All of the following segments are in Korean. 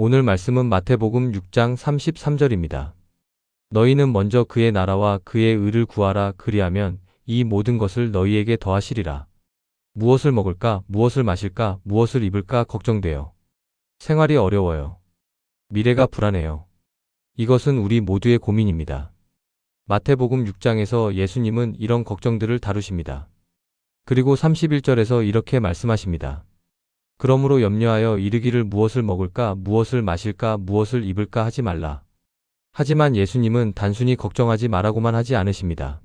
오늘 말씀은 마태복음 6장 33절입니다. 너희는 먼저 그의 나라와 그의 의를 구하라. 그리하면 이 모든 것을 너희에게 더하시리라. 무엇을 먹을까, 무엇을 마실까, 무엇을 입을까 걱정돼요. 생활이 어려워요. 미래가 불안해요. 이것은 우리 모두의 고민입니다. 마태복음 6장에서 예수님은 이런 걱정들을 다루십니다. 그리고 31절에서 이렇게 말씀하십니다. 그러므로 염려하여 이르기를 무엇을 먹을까, 무엇을 마실까, 무엇을 입을까 하지 말라. 하지만 예수님은 단순히 걱정하지 말라고만 하지 않으십니다.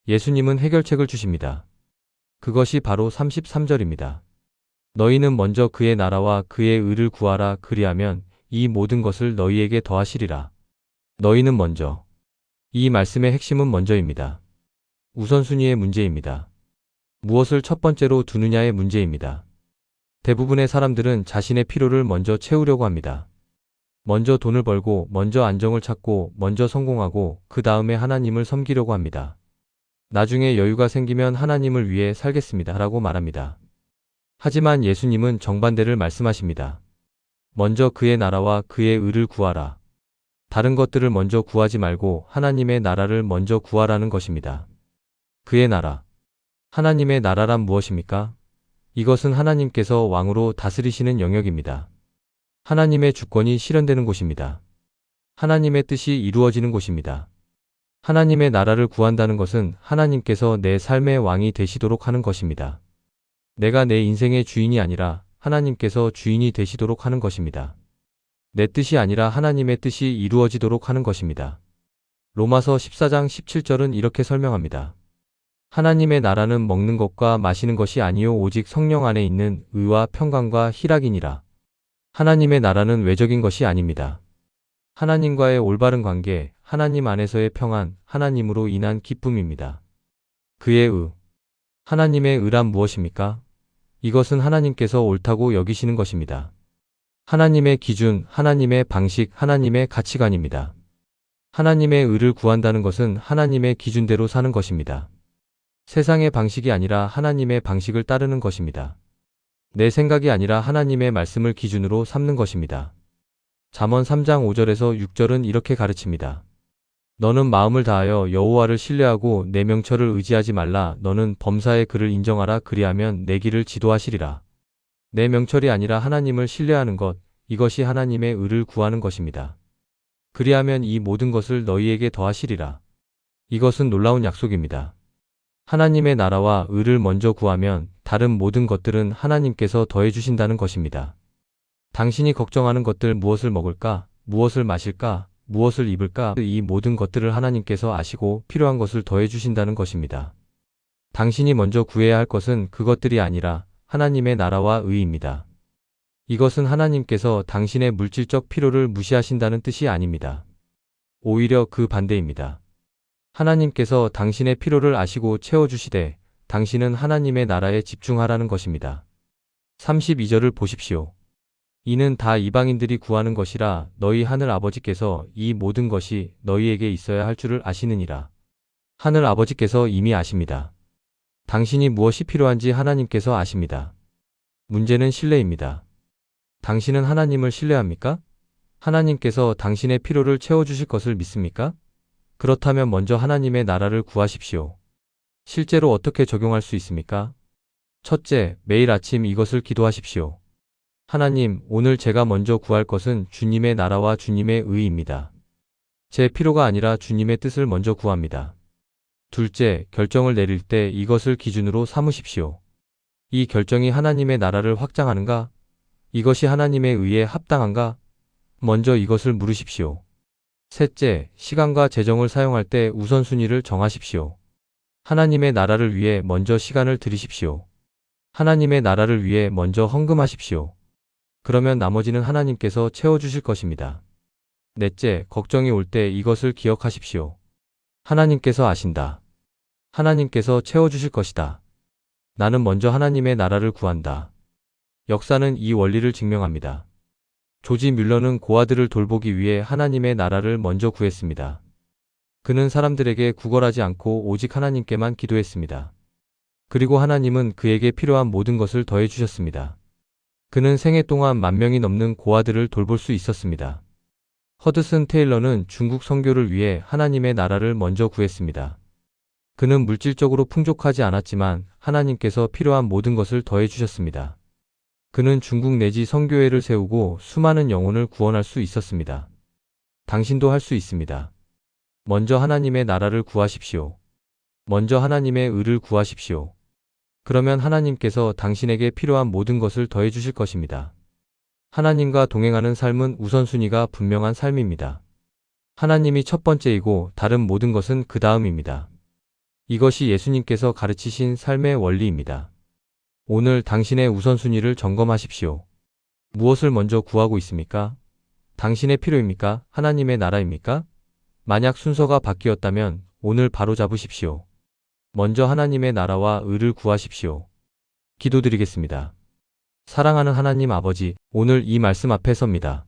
예수님은 해결책을 주십니다. 그것이 바로 33절입니다. 너희는 먼저 그의 나라와 그의 의를 구하라. 그리하면 이 모든 것을 너희에게 더하시리라. 너희는 먼저. 이 말씀의 핵심은 먼저입니다. 우선순위의 문제입니다. 무엇을 첫 번째로 두느냐의 문제입니다. 대부분의 사람들은 자신의 필요를 먼저 채우려고 합니다. 먼저 돈을 벌고, 먼저 안정을 찾고, 먼저 성공하고, 그 다음에 하나님을 섬기려고 합니다. 나중에 여유가 생기면 하나님을 위해 살겠습니다. 라고 말합니다. 하지만 예수님은 정반대를 말씀하십니다. 먼저 그의 나라와 그의 의를 구하라. 다른 것들을 먼저 구하지 말고 하나님의 나라를 먼저 구하라는 것입니다. 그의 나라. 하나님의 나라란 무엇입니까? 이것은 하나님께서 왕으로 다스리시는 영역입니다. 하나님의 주권이 실현되는 곳입니다. 하나님의 뜻이 이루어지는 곳입니다. 하나님의 나라를 구한다는 것은 하나님께서 내 삶의 왕이 되시도록 하는 것입니다. 내가 내 인생의 주인이 아니라 하나님께서 주인이 되시도록 하는 것입니다. 내 뜻이 아니라 하나님의 뜻이 이루어지도록 하는 것입니다. 로마서 14장 17절은 이렇게 설명합니다. 하나님의 나라는 먹는 것과 마시는 것이 아니요 오직 성령 안에 있는 의와 평강과 희락이니라. 하나님의 나라는 외적인 것이 아닙니다. 하나님과의 올바른 관계, 하나님 안에서의 평안, 하나님으로 인한 기쁨입니다. 그의 의. 하나님의 의란 무엇입니까? 이것은 하나님께서 옳다고 여기시는 것입니다. 하나님의 기준, 하나님의 방식, 하나님의 가치관입니다. 하나님의 의를 구한다는 것은 하나님의 기준대로 사는 것입니다. 세상의 방식이 아니라 하나님의 방식을 따르는 것입니다. 내 생각이 아니라 하나님의 말씀을 기준으로 삼는 것입니다. 잠언 3장 5절에서 6절은 이렇게 가르칩니다. 너는 마음을 다하여 여호와를 신뢰하고 내 명철을 의지하지 말라. 너는 범사의 그를 인정하라. 그리하면 내 길을 지도하시리라. 내 명철이 아니라 하나님을 신뢰하는 것, 이것이 하나님의 의를 구하는 것입니다. 그리하면 이 모든 것을 너희에게 더하시리라. 이것은 놀라운 약속입니다. 하나님의 나라와 의를 먼저 구하면 다른 모든 것들은 하나님께서 더해주신다는 것입니다. 당신이 걱정하는 것들, 무엇을 먹을까, 무엇을 마실까, 무엇을 입을까, 이 모든 것들을 하나님께서 아시고 필요한 것을 더해주신다는 것입니다. 당신이 먼저 구해야 할 것은 그것들이 아니라 하나님의 나라와 의입니다. 이것은 하나님께서 당신의 물질적 필요를 무시하신다는 뜻이 아닙니다. 오히려 그 반대입니다. 하나님께서 당신의 필요를 아시고 채워주시되 당신은 하나님의 나라에 집중하라는 것입니다. 32절을 보십시오. 이는 다 이방인들이 구하는 것이라 너희 하늘 아버지께서 이 모든 것이 너희에게 있어야 할 줄을 아시느니라. 하늘 아버지께서 이미 아십니다. 당신이 무엇이 필요한지 하나님께서 아십니다. 문제는 신뢰입니다. 당신은 하나님을 신뢰합니까? 하나님께서 당신의 필요를 채워주실 것을 믿습니까? 그렇다면 먼저 하나님의 나라를 구하십시오. 실제로 어떻게 적용할 수 있습니까? 첫째, 매일 아침 이것을 기도하십시오. 하나님, 오늘 제가 먼저 구할 것은 주님의 나라와 주님의 의입니다. 제 필요가 아니라 주님의 뜻을 먼저 구합니다. 둘째, 결정을 내릴 때 이것을 기준으로 삼으십시오. 이 결정이 하나님의 나라를 확장하는가? 이것이 하나님의 의에 합당한가? 먼저 이것을 물으십시오. 셋째, 시간과 재정을 사용할 때 우선순위를 정하십시오. 하나님의 나라를 위해 먼저 시간을 들이십시오. 하나님의 나라를 위해 먼저 헌금하십시오. 그러면 나머지는 하나님께서 채워주실 것입니다. 넷째, 걱정이 올 때 이것을 기억하십시오. 하나님께서 아신다. 하나님께서 채워주실 것이다. 나는 먼저 하나님의 나라를 구한다. 역사는 이 원리를 증명합니다. 조지 뮬러는 고아들을 돌보기 위해 하나님의 나라를 먼저 구했습니다. 그는 사람들에게 구걸하지 않고 오직 하나님께만 기도했습니다. 그리고 하나님은 그에게 필요한 모든 것을 더해주셨습니다. 그는 생애 동안 10,000명이 넘는 고아들을 돌볼 수 있었습니다. 허드슨 테일러는 중국 선교를 위해 하나님의 나라를 먼저 구했습니다. 그는 물질적으로 풍족하지 않았지만 하나님께서 필요한 모든 것을 더해 주셨습니다. 그는 중국 내지 선교회를 세우고 수많은 영혼을 구원할 수 있었습니다. 당신도 할 수 있습니다. 먼저 하나님의 나라를 구하십시오. 먼저 하나님의 의를 구하십시오. 그러면 하나님께서 당신에게 필요한 모든 것을 더해 주실 것입니다. 하나님과 동행하는 삶은 우선순위가 분명한 삶입니다. 하나님이 첫 번째이고 다른 모든 것은 그 다음입니다. 이것이 예수님께서 가르치신 삶의 원리입니다. 오늘 당신의 우선순위를 점검하십시오. 무엇을 먼저 구하고 있습니까? 당신의 필요입니까? 하나님의 나라입니까? 만약 순서가 바뀌었다면 오늘 바로 잡으십시오. 먼저 하나님의 나라와 의를 구하십시오. 기도드리겠습니다. 사랑하는 하나님 아버지, 오늘 이 말씀 앞에 섭니다.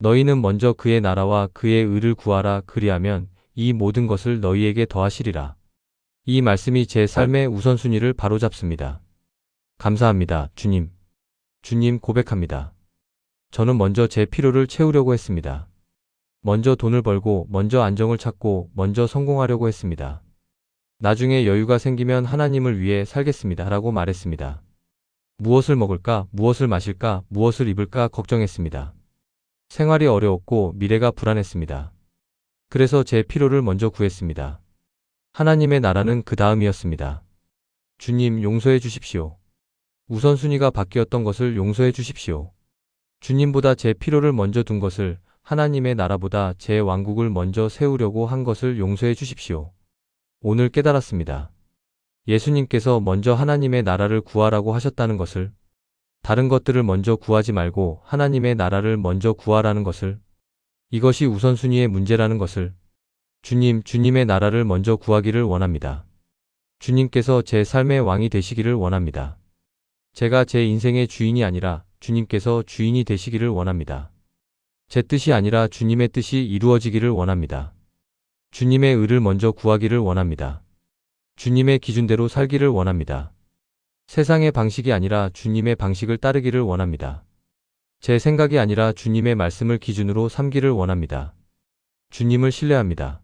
너희는 먼저 그의 나라와 그의 의를 구하라. 그리하면 이 모든 것을 너희에게 더하시리라. 이 말씀이 제 삶의 우선순위를 바로잡습니다. 감사합니다, 주님. 주님, 고백합니다. 저는 먼저 제 필요를 채우려고 했습니다. 먼저 돈을 벌고, 먼저 안정을 찾고, 먼저 성공하려고 했습니다. 나중에 여유가 생기면 하나님을 위해 살겠습니다. 라고 말했습니다. 무엇을 먹을까, 무엇을 마실까, 무엇을 입을까 걱정했습니다. 생활이 어려웠고 미래가 불안했습니다. 그래서 제 필요를 먼저 구했습니다. 하나님의 나라는 그 다음이었습니다. 주님, 용서해 주십시오. 우선순위가 바뀌었던 것을 용서해 주십시오. 주님보다 제 필요를 먼저 둔 것을, 하나님의 나라보다 제 왕국을 먼저 세우려고 한 것을 용서해 주십시오. 오늘 깨달았습니다. 예수님께서 먼저 하나님의 나라를 구하라고 하셨다는 것을, 다른 것들을 먼저 구하지 말고 하나님의 나라를 먼저 구하라는 것을, 이것이 우선순위의 문제라는 것을, 주님의 나라를 먼저 구하기를 원합니다. 주님께서 제 삶의 왕이 되시기를 원합니다. 제가 제 인생의 주인이 아니라 주님께서 주인이 되시기를 원합니다. 제 뜻이 아니라 주님의 뜻이 이루어지기를 원합니다. 주님의 의를 먼저 구하기를 원합니다. 주님의 기준대로 살기를 원합니다. 세상의 방식이 아니라 주님의 방식을 따르기를 원합니다. 제 생각이 아니라 주님의 말씀을 기준으로 삼기를 원합니다. 주님을 신뢰합니다.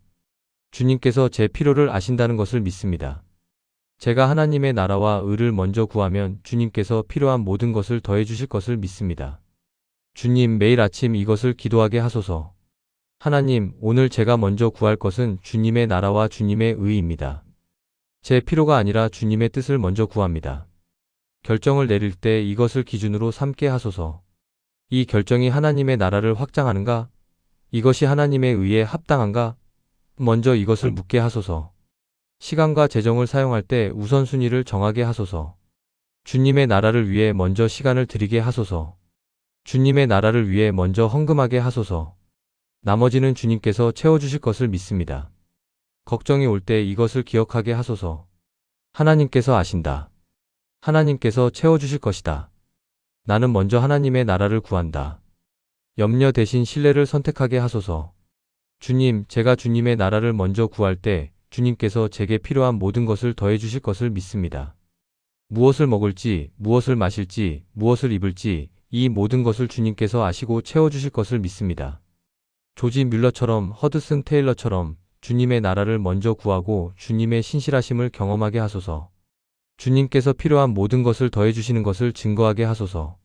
주님께서 제 필요를 아신다는 것을 믿습니다. 제가 하나님의 나라와 의를 먼저 구하면 주님께서 필요한 모든 것을 더해 주실 것을 믿습니다. 주님, 매일 아침 이것을 기도하게 하소서. 하나님, 오늘 제가 먼저 구할 것은 주님의 나라와 주님의 의입니다. 제 필요가 아니라 주님의 뜻을 먼저 구합니다. 결정을 내릴 때 이것을 기준으로 삼게 하소서. 이 결정이 하나님의 나라를 확장하는가? 이것이 하나님의 의에 합당한가? 먼저 이것을 묻게 하소서. 시간과 재정을 사용할 때 우선순위를 정하게 하소서. 주님의 나라를 위해 먼저 시간을 드리게 하소서. 주님의 나라를 위해 먼저 헌금하게 하소서. 나머지는 주님께서 채워주실 것을 믿습니다. 걱정이 올 때 이것을 기억하게 하소서. 하나님께서 아신다. 하나님께서 채워주실 것이다. 나는 먼저 하나님의 나라를 구한다. 염려 대신 신뢰를 선택하게 하소서. 주님, 제가 주님의 나라를 먼저 구할 때 주님께서 제게 필요한 모든 것을 더해 주실 것을 믿습니다. 무엇을 먹을지, 무엇을 마실지, 무엇을 입을지 이 모든 것을 주님께서 아시고 채워주실 것을 믿습니다. 조지 뮬러처럼, 허드슨 테일러처럼 주님의 나라를 먼저 구하고 주님의 신실하심을 경험하게 하소서. 주님께서 필요한 모든 것을 더해 주시는 것을 증거하게 하소서.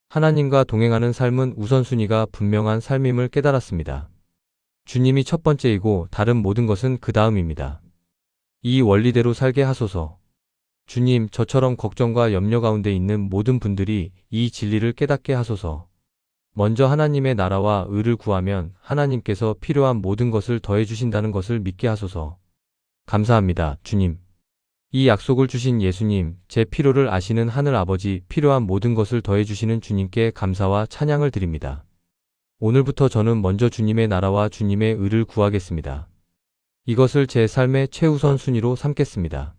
하나님과 동행하는 삶은 우선순위가 분명한 삶임을 깨달았습니다. 주님이 첫 번째이고 다른 모든 것은 그 다음입니다. 이 원리대로 살게 하소서. 주님, 저처럼 걱정과 염려 가운데 있는 모든 분들이 이 진리를 깨닫게 하소서. 먼저 하나님의 나라와 의를 구하면 하나님께서 필요한 모든 것을 더해 주신다는 것을 믿게 하소서. 감사합니다, 주님. 이 약속을 주신 예수님, 제 필요를 아시는 하늘 아버지, 필요한 모든 것을 더해 주시는 주님께 감사와 찬양을 드립니다. 오늘부터 저는 먼저 주님의 나라와 주님의 의를 구하겠습니다. 이것을 제 삶의 최우선 순위로 삼겠습니다.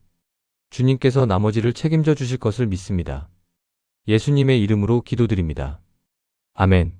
주님께서 나머지를 책임져 주실 것을 믿습니다. 예수님의 이름으로 기도드립니다. 아멘.